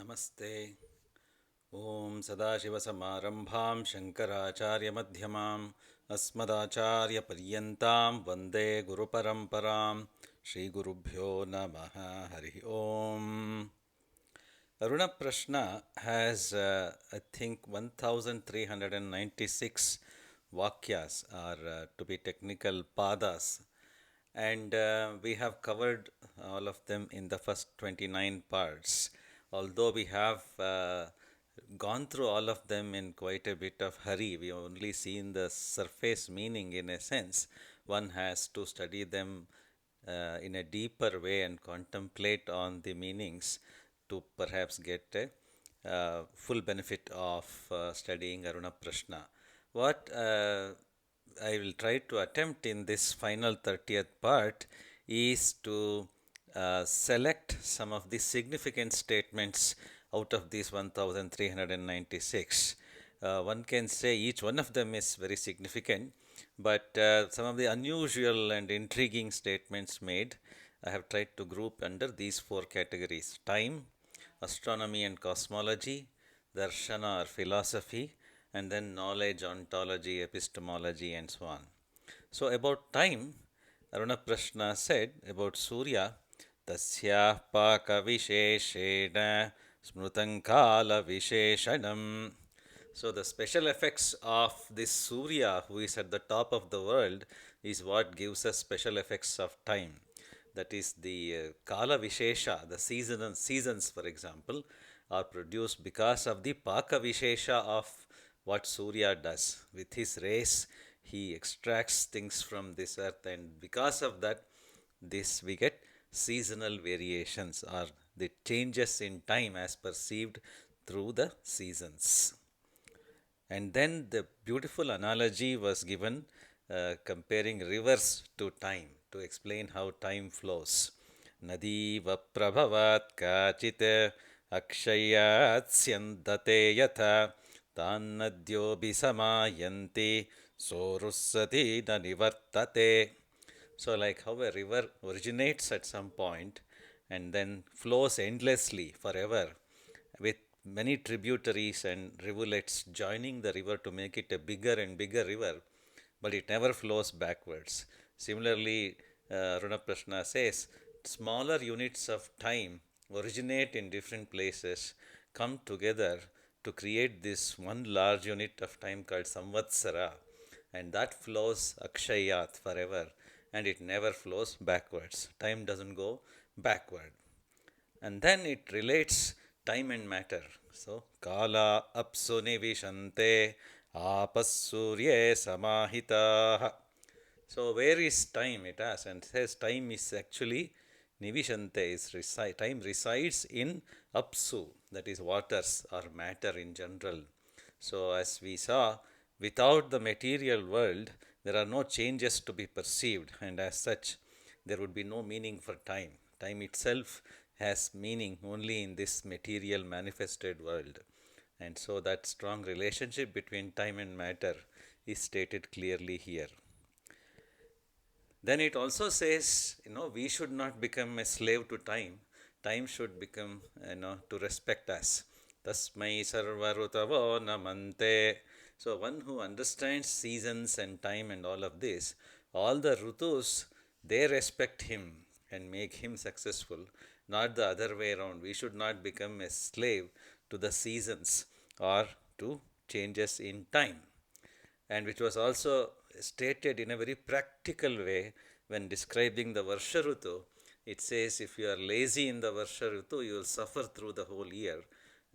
Namaste. Om Sadashivasamārambhāṃ Shankarācārya-madhyamāṃ Asmadācārya Paryantāṃ Vande Guru Paramparaṃ Shri Gurubhyo Namaha Hari Om. Aruna Prashna has, I think, 1396 vakyas, or to be technical, padas, and we have covered all of them in the first 29 parts. Although we have gone through all of them in quite a bit of hurry, we have only seen the surface meaning in a sense. One has to study them in a deeper way and contemplate on the meanings to perhaps get a full benefit of studying Aruna Prashna. What I will try to attempt in this final 30th part is to select some of the significant statements out of these 1396. One can say each one of them is very significant, but some of the unusual and intriguing statements made, I have tried to group under these four categories: time, astronomy and cosmology, darshana or philosophy, and then knowledge, ontology, epistemology, and so on. So, about time, Aruna Prashna said about Surya, Tasya Paka Visheshena Smrutankala Visheshanam. So, the special effects of this Surya, who is at the top of the world, is what gives us special effects of time. That is, the Kala Vishesha, the seasons, for example, are produced because of the Paka Vishesha of what Surya does. With his rays, he extracts things from this earth, and because of that, this we get seasonal variations, or the changes in time as perceived through the seasons. And then the beautiful analogy was given comparing rivers to time to explain how time flows. Nadi vaprabhavat kachit akshayat syandate yatha tannadyo bisamayanti sorussati na nivartate. So, like how a river originates at some point and then flows endlessly forever, with many tributaries and rivulets joining the river to make it a bigger and bigger river, but it never flows backwards. Similarly, Aruna Prashna says smaller units of time originate in different places, come together to create this one large unit of time called Samvatsara, and that flows akshayat forever, and it never flows backwards. Time doesn't go backward. And then it relates time and matter. So, Kala apsu nivishante apasurye samahitaha. So, where is time? It asks, and says time is actually nivishante, time resides in apsu, that is waters or matter in general. So, as we saw, without the material world, there are no changes to be perceived, and as such, there would be no meaning for time. Time itself has meaning only in this material manifested world. And so, that strong relationship between time and matter is stated clearly here. Then it also says, we should not become a slave to time. Time should become, to respect us. Tasmai sarvarutavo namante. So, one who understands seasons and time and all of this, all the rutus, they respect him and make him successful, not the other way around. We should not become a slave to the seasons or to changes in time. And which was also stated in a very practical way when describing the Varsha Rutu. It says if you are lazy in the Varsha Rutu, you will suffer through the whole year.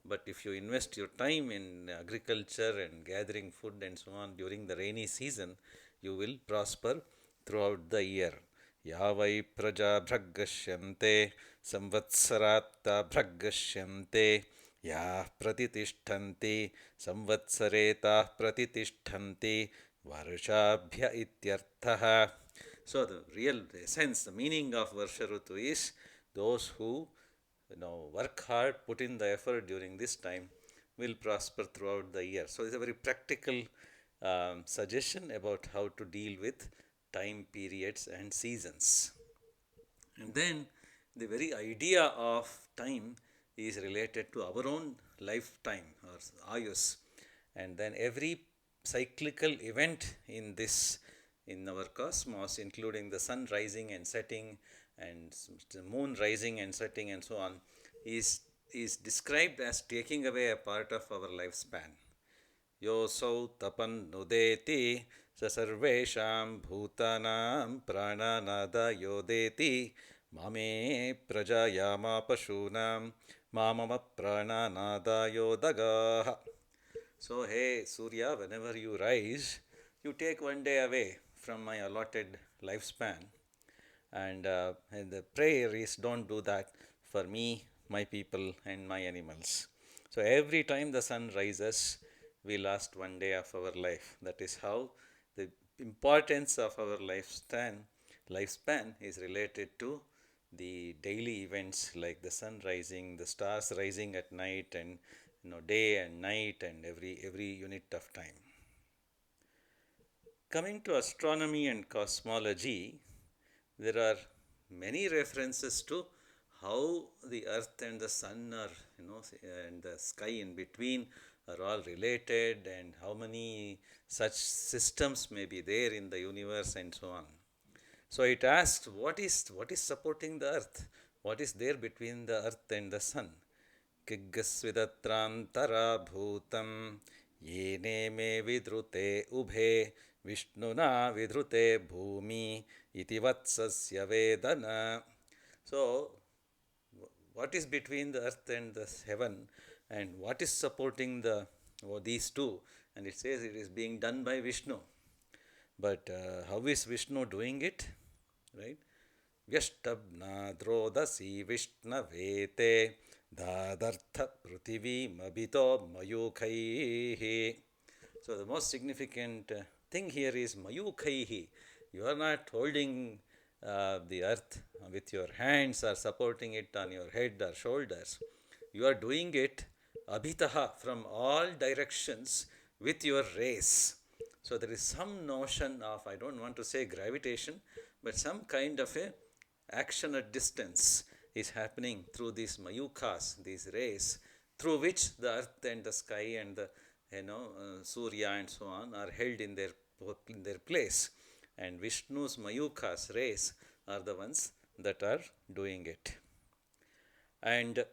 But if you invest your time in agriculture and gathering food and so on during the rainy season, you will prosper throughout the year. Yavai praja bhragashyante samvatsaratta bhragashyante ya pratitishtanti samvatsareta pratitishtanti varshabhya ityarthaha. So the real essence, the meaning of Varsha Rutu is those who work hard, put in the effort during this time, will prosper throughout the year. So it's a very practical suggestion about how to deal with time periods and seasons. And then the very idea of time is related to our own lifetime or ayus. And then every cyclical event in this, in our cosmos, including the sun rising and setting and the moon rising and setting and so on, is described as taking away a part of our lifespan. Yosau tapan nudeti sa sarvesham bhutanam prananada yodeti mame prajayama pashunam mamama prananada yodagaha. So, hey Surya, whenever you rise, you take one day away from my allotted lifespan. And the prayer is, don't do that for me, my people, and my animals. So, every time the sun rises, we lost one day of our life. That is how the importance of our lifespan is related to the daily events like the sun rising, the stars rising at night, and day and night, and every unit of time. Coming to astronomy and cosmology, there are many references to how the earth and the sun are, and the sky in between are all related, and how many such systems may be there in the universe and so on. So it asks, what is supporting the earth? What is there between the earth and the sun? Kiggasvidatrantara bhutam yene me vidrute ubhe vishnuna vidrute bhumi iti vatsasya vedana. So, what is between the earth and the heaven, and what is supporting these two? And it says it is being done by Vishnu. But how is Vishnu doing it? Right? Vyashtabnadrodasi Vishnavete Dadartha Prutivi Mabito Mayukaihi. So the most significant thing here is Mayukaihi. You are not holding the earth with your hands or supporting it on your head or shoulders. You are doing it abhitaha, from all directions, with your rays. So there is some notion of, I don't want to say gravitation, but some kind of a action at distance is happening through these mayukas, these rays, through which the earth and the sky and the Surya and so on are held in their place. And Vishnu's mayukas, rays, are the ones that are doing it. And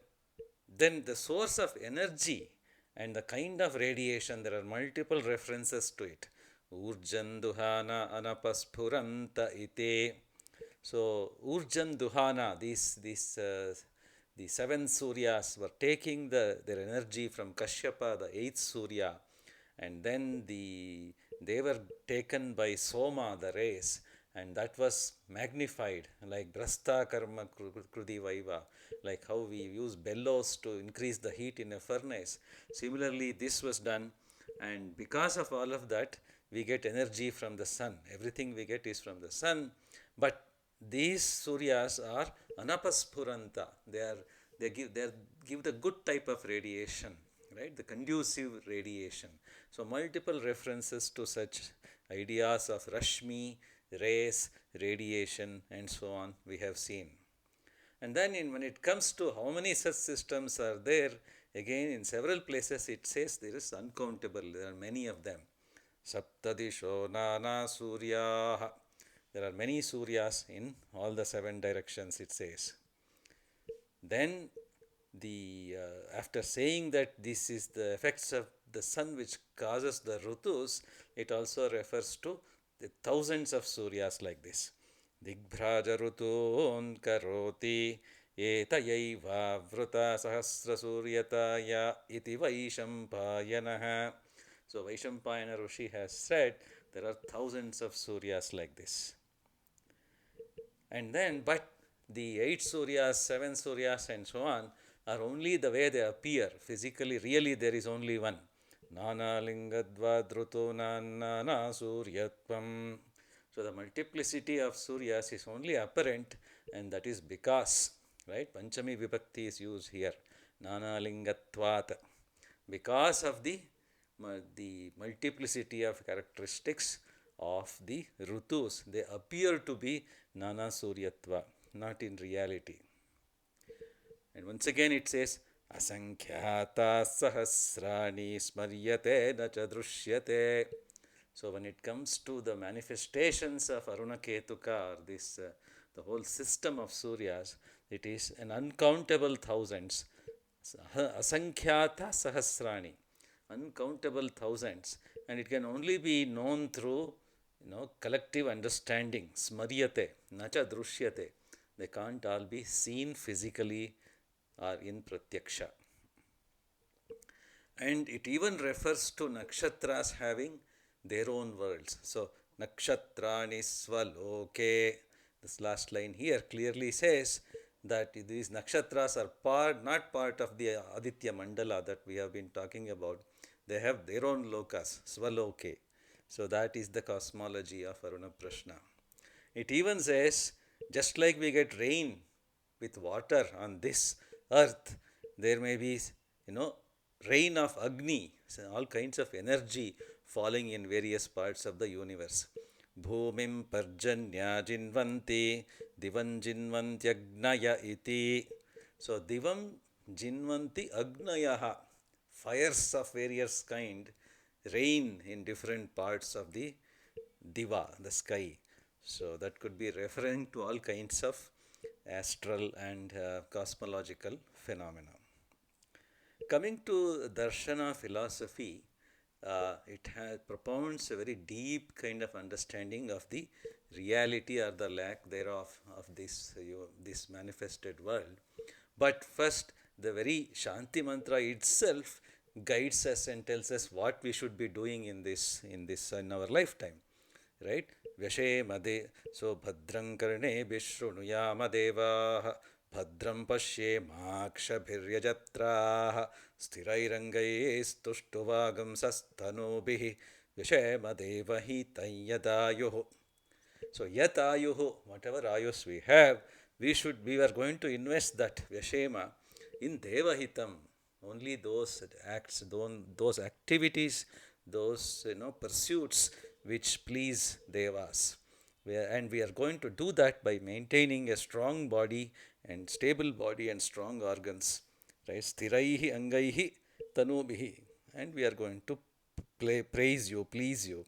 then the source of energy and the kind of radiation, there are multiple references to it. Urjanduhana anapaspuranta ite. So Urjanduhana, the seven Suryas were taking their energy from Kashyapa, the eighth Surya, and then they were taken by Soma, the rays, and that was magnified, like Brasta Karma Krudi Vaiva, like how we use bellows to increase the heat in a furnace. Similarly, this was done, and because of all of that, we get energy from the sun. Everything we get is from the sun, but these Suryas are anapaspuranta. They give the good type of radiation, right? The conducive radiation. So multiple references to such ideas of Rashmi, rays, radiation, and so on we have seen. And then when it comes to how many such systems are there, again in several places it says there is uncountable. There are many of them. Saptadisho nana suryaha. There are many Suryas in all the seven directions, it says. Then after saying that this is the effects of the sun which causes the Rutus, it also refers to the thousands of Suryas like this. Digbhraja Rutun Karoti Etayaiva Vruta Sahasra Suryataya Iti Vaishampayanaha. So Vaishampayana Rishi has said there are thousands of Suryas like this. And then, but the 8 Suryas, 7 Suryas and so on are only the way they appear. Physically, really there is only one. Nana lingadva druto nana suryatvam. So the multiplicity of Suryas is only apparent, and that is because, right, Panchami Vibhakti is used here. Nana lingatvat. Because of the multiplicity of characteristics of the Rutus, they appear to be Nana Suryatva, not in reality. And once again it says, Asankhyatas sahasrani smaryate na cha drushyate. So when it comes to the manifestations of Aruna Ketuka, or this the whole system of Suryas, it is an uncountable thousands. Asankhyata sahasrani, uncountable thousands, and it can only be known through collective understanding. Smaryate, nacha drushyate. They can't all be seen physically or in pratyaksha. And it even refers to nakshatras having their own worlds. So, nakshatrani svaloke, this last line here clearly says that these nakshatras are not part of the Aditya Mandala that we have been talking about. They have their own lokas, svaloke. So, that is the cosmology of Aruna Prashna. It even says, just like we get rain with water on this earth, there may be, you know, rain of Agni, so all kinds of energy falling in various parts of the universe. Bhumim parjanya jinvanti divan jinvantyagnaya iti. So divam jinvanti agnayaha, fires of various kind rain in different parts of the diva, the sky. So that could be referring to all kinds of astral and cosmological phenomena. Coming to Darshana philosophy, it has propounds a very deep kind of understanding of the reality or the lack thereof of this manifested world. But first, the very Shanti mantra itself guides us and tells us what we should be doing in our lifetime, right? Vyashemade, so bhadram karne vishrunuyama devaha भद्रं पश्येमाक्षभिर्यजत्राः स्थिरैरङ्गैस्तुष्टुवागुंसस्तनूभिः विषेमदेव हि तय्यदायुः. So yat ayuhu, whatever ayus we have, we are going to invest that vyashema in devahitam. Only those acts, those activities, those pursuits which please devas. And we are going to do that by maintaining a strong body and stable body and strong organs, right? Sthiraihi angaihi tanubihi. And we are going to praise you, please you.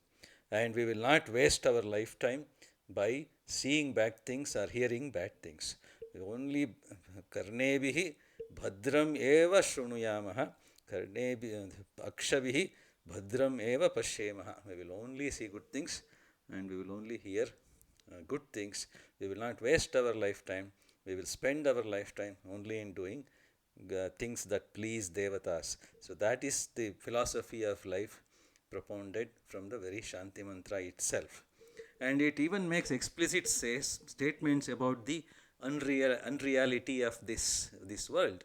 And we will not waste our lifetime by seeing bad things or hearing bad things. Only karnebihi bhadram eva shrunuyamaha, karnebihi akshabihi bhadram eva pashyemaha. We will only see good things and we will only hear good things. We will not waste our lifetime. We will spend our lifetime only in doing things that please devatas. So that is the philosophy of life propounded from the very Shanti mantra itself. And it even makes explicit statements about the unreality of this world.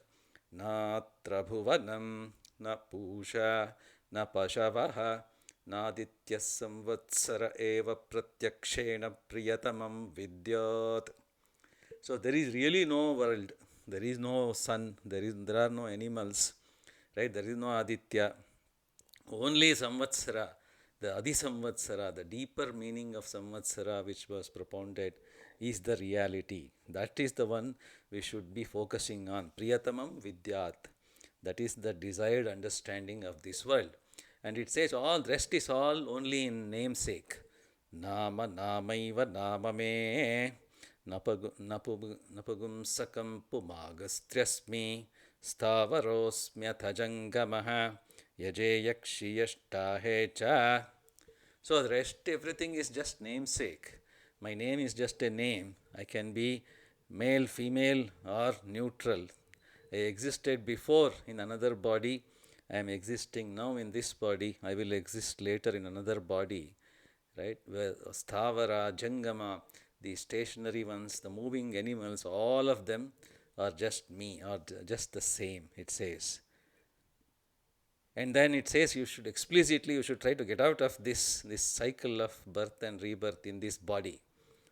Na trabhuvanam, na pusha, na pashavaha, नादित्य संवत्सर एव प्रत्यक्षेण प्रियतमं विद्यात्. So there is really no world, there is no sun, there are no animals, right? There is no Aditya, only Samvatsara, the Adi Samvatsara, the deeper meaning of Samvatsara which was propounded is the reality. That is the one we should be focusing on. Priyatamam Vidyat, that is the desired understanding of this world. And it says all rest is all only in namesake. Nama namaiva namame napagumsakam pumagastriasmi stavarosmyathajangamaha yajeyakshiyashtahecha. So the rest, everything is just namesake. My name is just a name. I can be male, female or neutral. I existed before in another body. I am existing now in this body. I will exist later in another body. Right? Where Sthavara, Jangama, the stationary ones, the moving animals, all of them are just me, or just the same, it says. And then it says you should try to get out of this cycle of birth and rebirth in this body.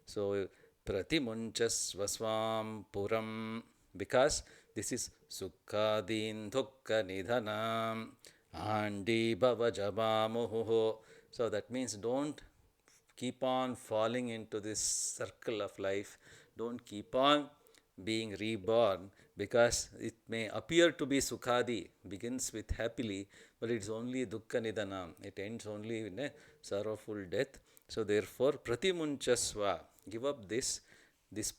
So, pratimunchas vasvam puram, because this is sukkadin dukka nidhanam andi bhavajabamuhu. So that means don't keep on falling into this circle of life. Don't keep on being reborn because it may appear to be Sukhadi, begins with happily, but it's only Dukkha Nidanam. It ends only in a sorrowful death. So therefore, Pratimunchasva, give up this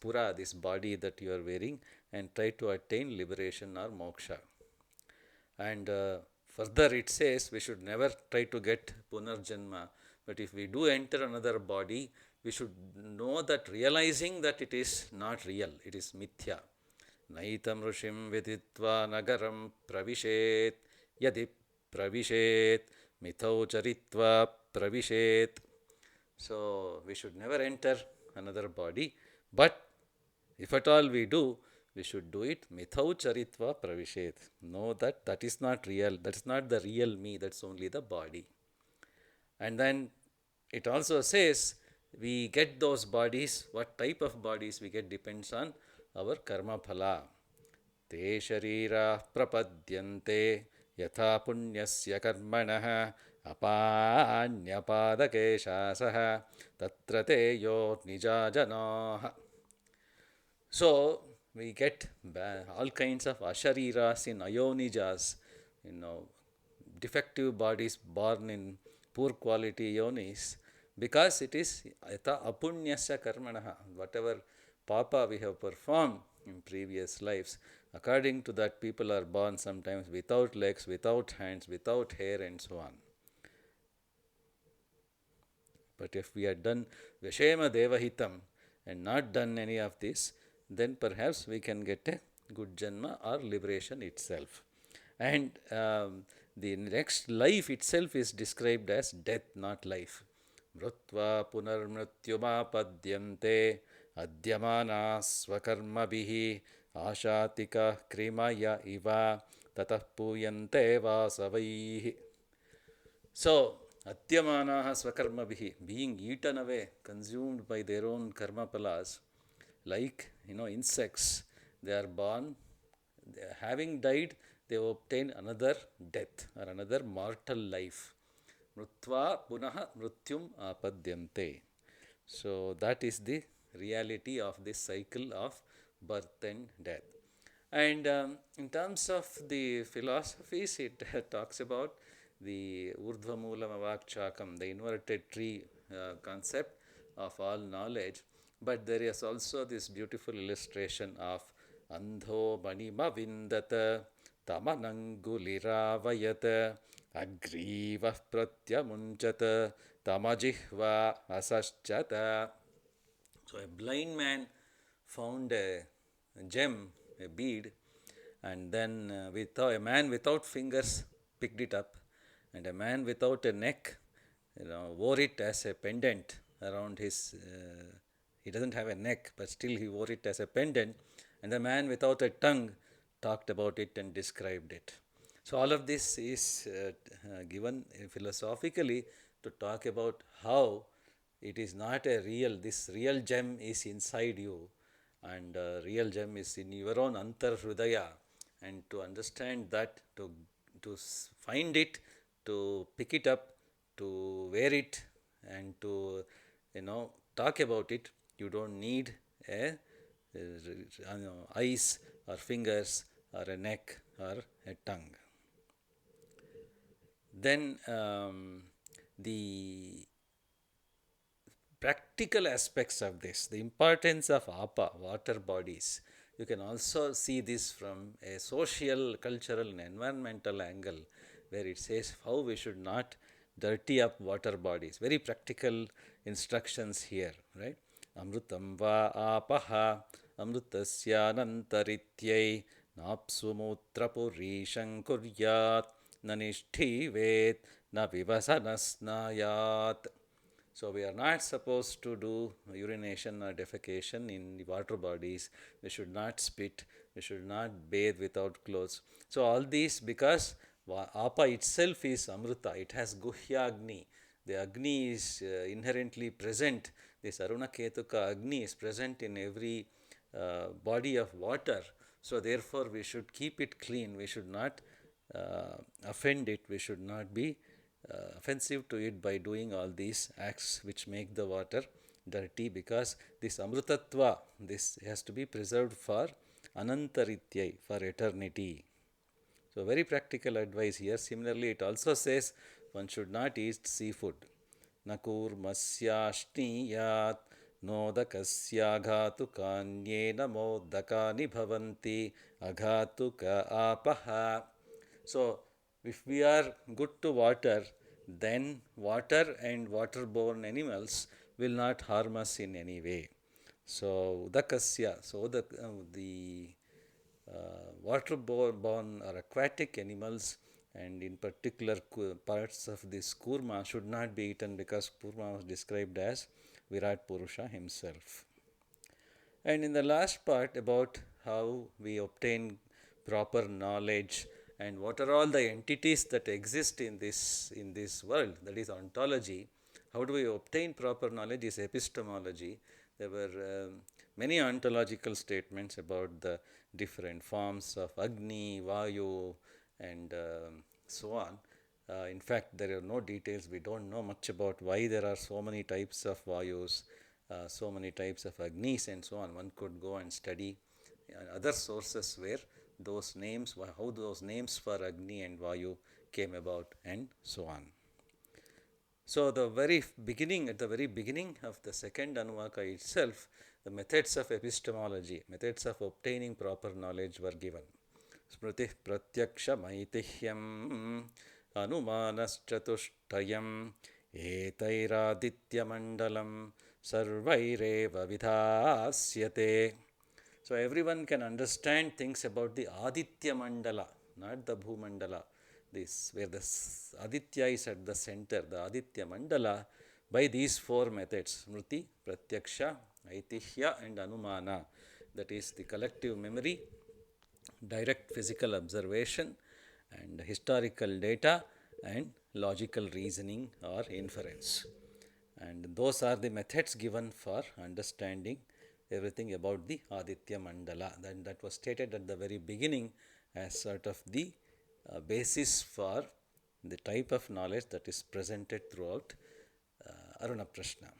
pura, this body that you are wearing, and try to attain liberation or moksha. And further it says we should never try to get punarjanma, but if we do enter another body, we should know that, realizing that it is not real, it is mithya. Naitam rushim viditva nagaram pravishet yadi pravishet mithau charitva pravishet. So we should never enter another body, but if at all we do, we should do it mithau charitva pravishet. Know that that is not real, that is not the real me, that's only the body. And then it also says we get those bodies, what type of bodies we get depends on our karma phala. Te sharira prapadyante yatha punyasya karmanah apanyapadakeşasah tatra te yo nijajanaah. So we get all kinds of ashariras in ayonijas, defective bodies born in poor quality yonis, because it is yata apunyasya karmanaha, whatever papa we have performed in previous lives, according to that people are born sometimes without legs, without hands, without hair, and so on. But if we had done Vishema Devahitam and not done any of this, then perhaps we can get a good janma or liberation itself. And the next life itself is described as death, not life. Mrutva punarmrityumapadyante adyamana svakarmabhihi ashatika krimaya iva tatah puyante vasavaihi. So, adyamanaha svakarmabhihi, being eaten away, consumed by their own karma palas, like insects, they are born, having died, they obtain another death or another mortal life. Mrutva punaha mrutyum apadyante. So that is the reality of this cycle of birth and death. And in terms of the philosophies, it talks about the urdhvamulam avakchakam, the inverted tree concept of all knowledge. But there is also this beautiful illustration of andho manima vindata tamananguliravayata agriva pratyamunchata tamajihva asaschata. So a blind man found a gem, a bead, and then a man without fingers picked it up, and a man without a neck wore it as a pendant around his he doesn't have a neck, but still he wore it as a pendant, and the man without a tongue talked about it and described it. So all of this is given philosophically to talk about how it is not a real, this real gem is inside you, and real gem is in your own antar hridaya, and to understand that, to find it, to pick it up, to wear it, and to talk about it, you don't need eyes or fingers or a neck or a tongue. Then the practical aspects of this, the importance of apa, water bodies, you can also see this from a social, cultural and environmental angle, where it says how we should not dirty up water bodies. Very practical instructions here, right? Amrutam va apaha amrutasya nantarityai napsumutra purisham kuryat nanishthi ved na vivasanasnayat. So we are not supposed to do urination or defecation in the water bodies. We should not spit. We should not bathe without clothes. So all these, because apa itself is amruta, it has guhya agni. The agni is inherently present. This Aruna Ketuka agni is present in every body of water. So therefore we should keep it clean. We should not offend it. We should not be offensive to it by doing all these acts which make the water dirty, because this amrutatva, this has to be preserved for Anantarityai, for eternity. So, very practical advice here. Similarly, it also says one should not eat seafood. Nakurmasyashniyat nodakasyaghatu kanyena modakani bhavanti aghatuka apaha. So, if we are good to water, then water and waterborne animals will not harm us in any way. So, udakasya, so the waterborne or aquatic animals, and in particular parts of this kurma should not be eaten, because kurma was described as Virat Purusha himself. And in the last part, about how we obtain proper knowledge and what are all the entities that exist in this world, that is ontology. How do we obtain proper knowledge is epistemology. There were many ontological statements about the different forms of Agni, Vayu, and so on. In fact, there are no details. We don't know much about why there are so many types of Vayus, so many types of Agnis, and so on. One could go and study other sources where those names, how those names for Agni and Vayu came about, and so on. So, at the very beginning of the second Anuvaka itself, the methods of epistemology, methods of obtaining proper knowledge were given. Smriti pratyaksha maitihyam anumanaschatushtayam etairāditya mandalam sarvaireva vidhasyate. So, everyone can understand things about the Aditya Mandala, not the Bhumandala. This, where the Aditya is at the center, the Aditya Mandala, by these four methods: Smriti, Pratyaksha, Aitihya, and Anumana. That is the collective memory, direct physical observation, and historical data, and logical reasoning or inference. And those are the methods given for understanding everything about the Aditya Mandala. Then that was stated at the very beginning as sort of the basis for the type of knowledge that is presented throughout Aruna Prashna.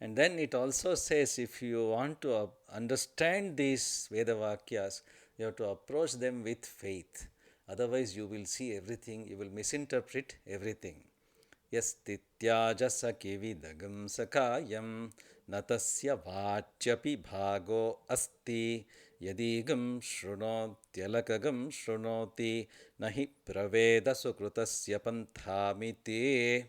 And then it also says, if you want to understand these Veda Vakyas, you have to approach them with faith. Otherwise, you will see everything, you will misinterpret everything. Yastityaja sakividagam sakayam natasya vachyapi bhago asti yadigam shrunotyalakagam shrunoti nahi praveda sukrutasya panthamiti.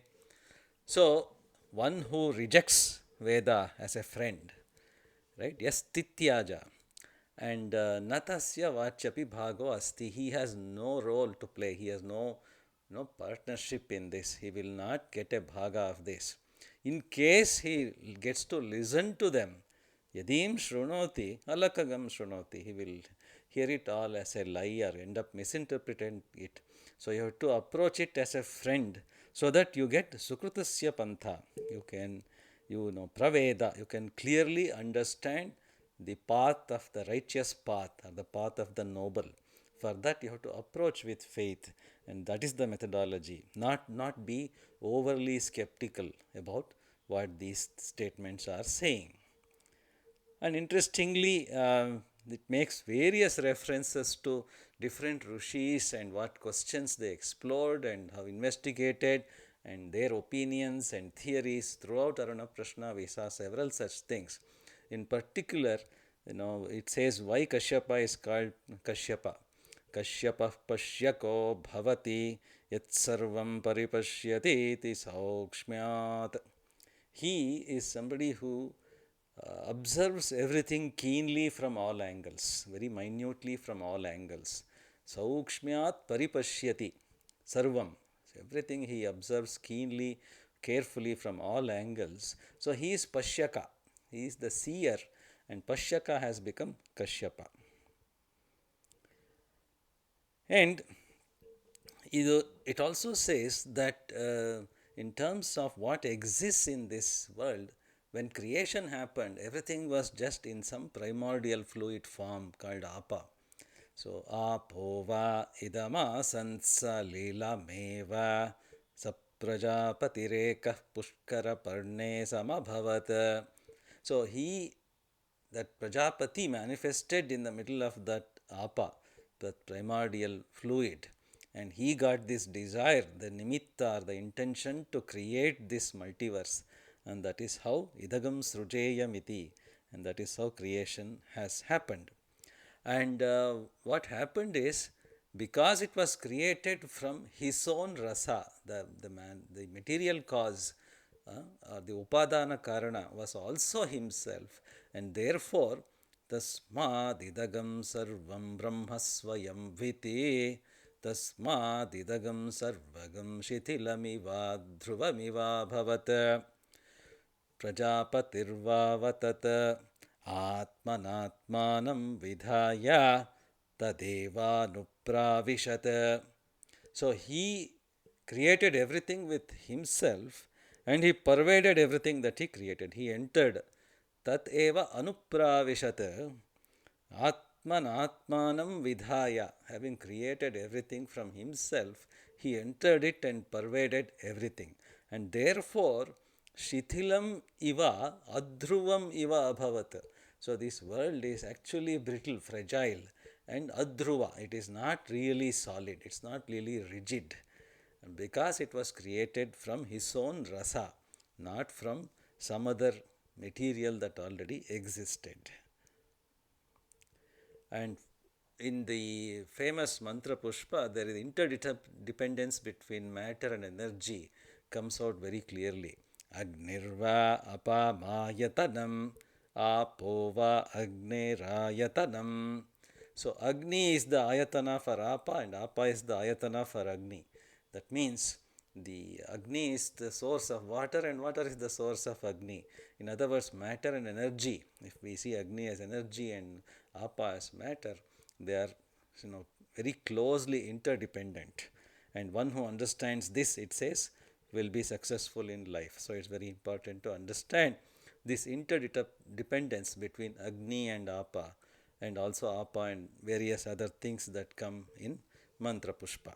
So, one who rejects Veda as a friend, right? Yastityaja. And natasya vachyapi bhago asti. He has no role to play. He has no partnership in this. He will not get a bhaga of this. In case he gets to listen to them, yadim shrunoti alakagam shrunoti, he will hear it all as a lie or end up misinterpreting it. So you have to approach it as a friend, so that you get sukrutasya pantha. You know praveda, you can clearly understand the path of the righteous path, or the path of the noble. For that you have to approach with faith, and that is the methodology. Not be overly skeptical about what these statements are saying. And interestingly, it makes various references to different rishis and what questions they explored and how investigated, and their opinions and theories. Throughout Aruna Prashna, we saw several such things. In particular, it says why Kashyapa is called Kashyapa. Kashyapa pashyako bhavati yat sarvam paripashyati iti saukshmyat. He is somebody who observes everything keenly from all angles, very minutely from all angles. Saukshmyat paripashyati sarvam. So everything he observes keenly, carefully from all angles. So he is Pashyaka. He is the seer, and Pashyaka has become Kashyapa. And it also says that in terms of what exists in this world, when creation happened, everything was just in some primordial fluid form called apa. So, apova idama sansa lila meva saprajapatireka pushkara parne samabhavat. So, that Prajapati manifested in the middle of that apa, that primordial fluid, and he got this desire, the nimitta, or the intention to create this multiverse, and that is how idagam srujeyamiti, and that is how creation has happened. And what happened is, because it was created from his own rasa, the material cause, or the upadana karana was also himself, and therefore tasmadidagam sarvam brahmasvayam viti, tasmadidagam sarvagam shithilamiva dhruvamiva bhavat प्रजापतिर्वावतत आत्मनात्मानं विधाय तदेवानुप्राविशत. So he created everything with himself, and he pervaded everything that he created. He entered tat eva anupravishat, atmanatmanam vidhaya. Having created everything from himself, he entered it and pervaded everything, and therefore shithilam iva adhruvam iva abhavat. So this world is actually brittle, fragile, and adhruva. It is not really solid, it's not really rigid, because it was created from his own rasa, not from some other material that already existed. And in the famous mantra Pushpa, there is interdependence between matter and energy comes out very clearly. Agnirva apamayatanam apova agnirayatanam. So Agni is the ayatana for apa, and apa is the ayatana for Agni. That means the Agni is the source of water, and water is the source of Agni. In other words, matter and energy, if we see Agni as energy and apa as matter, they are very closely interdependent. And one who understands this, it says, will be successful in life. So it's very important to understand this interdependence between Agni and apa, and also apa and various other things that come in mantra Pushpa.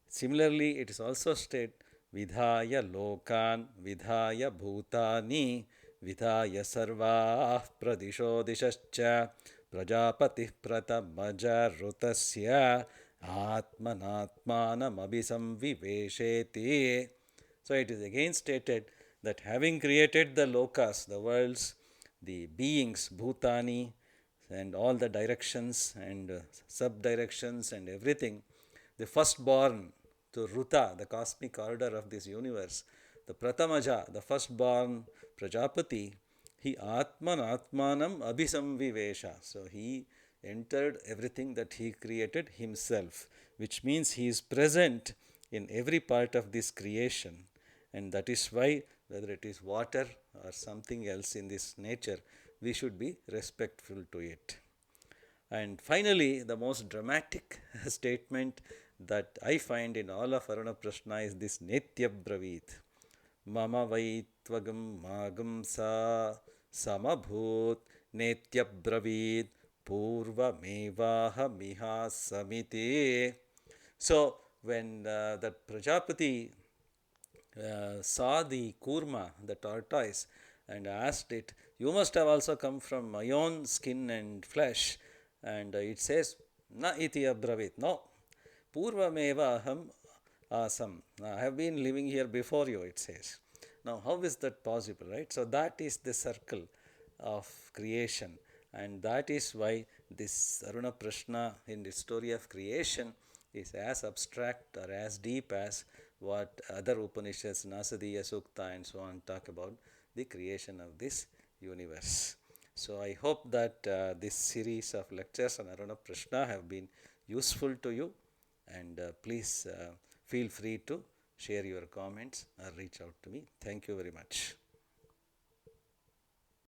Similarly, it is also stated vidhaya lokan vidhaya bhutani vidhaya sarvah pradisho dishascha prajapati pratamaja rutasya atmanatmanam abhisamvivesheti. So it is again stated that having created the lokas, the worlds, the beings, bhutani, and all the directions and sub-directions and everything, the firstborn to Ruta, the cosmic order of this universe, the Pratamaja, the firstborn Prajapati, he Atman Atmanam Abhisamvivesha. So he entered everything that he created himself, which means he is present in every part of this creation. And that is why, whether it is water or something else in this nature, we should be respectful to it. And finally, the most dramatic statement that I find in all of Aruna Prashna is this Netya Bravit. Mama Vaitvagam Magam Sa Samabhut Netya Bravit Purva Mevaha Miha Samiti. So, when that Prajapati saw the kurma, the tortoise, and asked it, "You must have also come from my own skin and flesh." And it says, "Na iti abravit." No, purvameva aham asam. I have been living here before you, it says. Now, how is that possible, right? So, that is the circle of creation, and that is why this Aruna Prashna in the story of creation is as abstract or as deep as what other Upanishads, Nasadiya Sukta, and so on talk about the creation of this universe. So, I hope that this series of lectures on Aruna Prashna have been useful to you, and please feel free to share your comments or reach out to me. Thank you very much.